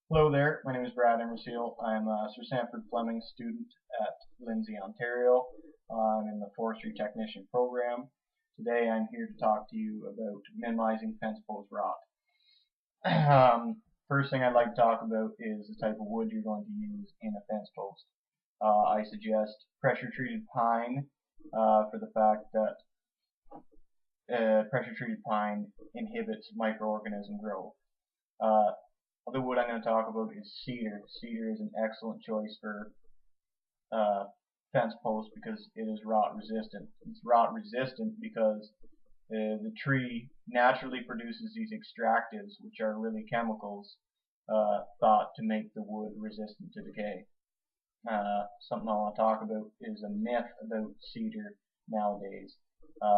Hello there, my name is Brad Emerseal. I'm a Sir Sanford Fleming student at Lindsay, Ontario. I'm in the Forestry Technician program. Today I'm here to talk to you about minimizing fence post rot. First thing I'd like to talk about is the type of wood you're going to use in a fence post. I suggest pressure treated pine for the fact that pressure treated pine inhibits microorganism growth. Other wood I'm going to talk about is cedar. Cedar is an excellent choice for fence posts because it is rot resistant. It's rot resistant because the tree naturally produces these extractives, which are really chemicals thought to make the wood resistant to decay. Something I want to talk about is a myth about cedar nowadays.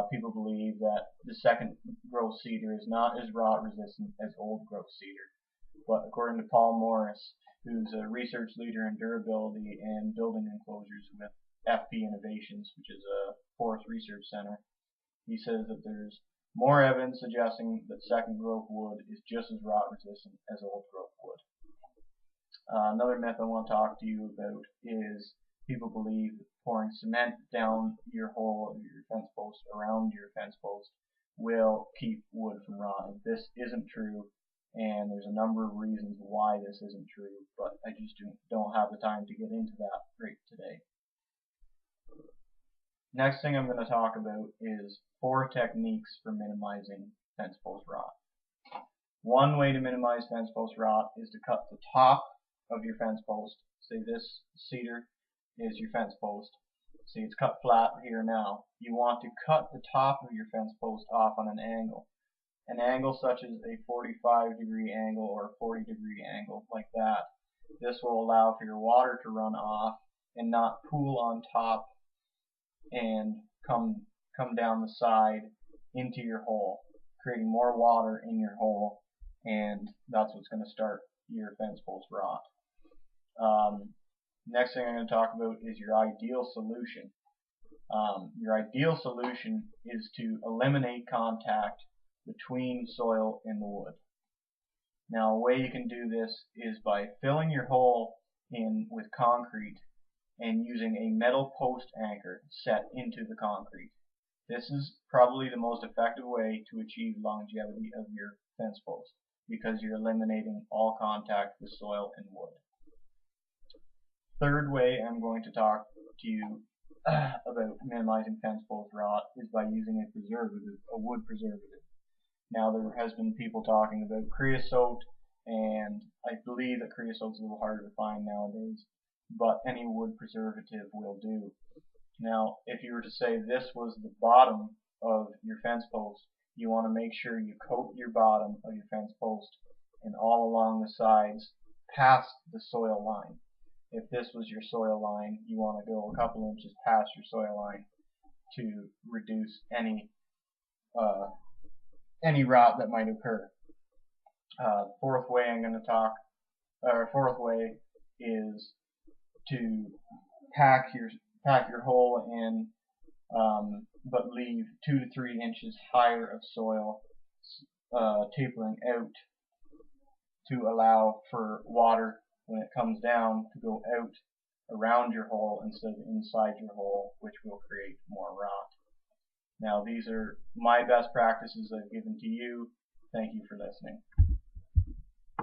People believe that the second growth cedar is not as rot resistant as old growth cedar. But according to Paul Morris, who's a research leader in durability and building enclosures with FP Innovations, which is a forest research center, he says that there's more evidence suggesting that second growth wood is just as rot resistant as old growth wood. Another myth I want to talk to you about is people believe that pouring cement down your hole, your fence post, around your fence post will keep wood from rotting. This isn't true, and there's a number of reasons why this isn't true, but I just don't have the time to get into that right today. Next thing I'm going to talk about is 4 techniques for minimizing fence post rot. One way to minimize fence post rot is to cut the top of your fence post. Say this cedar is your fence post. See, it's cut flat here now. You want to cut the top of your fence post off on an angle. An angle such as a 45-degree angle or a 40-degree angle, like that. This will allow for your water to run off and not pool on top and come down the side into your hole, creating more water in your hole, and that's what's going to start your fence post rot. Next thing I'm going to talk about is your ideal solution. Your ideal solution is to eliminate contact between soil and the wood. Now, a way you can do this is by filling your hole in with concrete and using a metal post anchor set into the concrete. This is probably the most effective way to achieve longevity of your fence post because you're eliminating all contact with soil and wood. Third way I'm going to talk to you about minimizing fence post rot is by using a preservative, a wood preservative. Now, there has been people talking about creosote, and I believe that creosote's a little harder to find nowadays, but any wood preservative will do. Now, if you were to say this was the bottom of your fence post, you want to make sure you coat your bottom of your fence post and all along the sides past the soil line. If this was your soil line, you want to go a couple inches past your soil line to reduce any rot that might occur. Fourth way is to pack your hole in, but leave 2 to 3 inches higher of soil, tapering out to allow for water when it comes down to go out around your hole instead of inside your hole, which will create more rot. Now, these are my best practices I've given to you. Thank you for listening.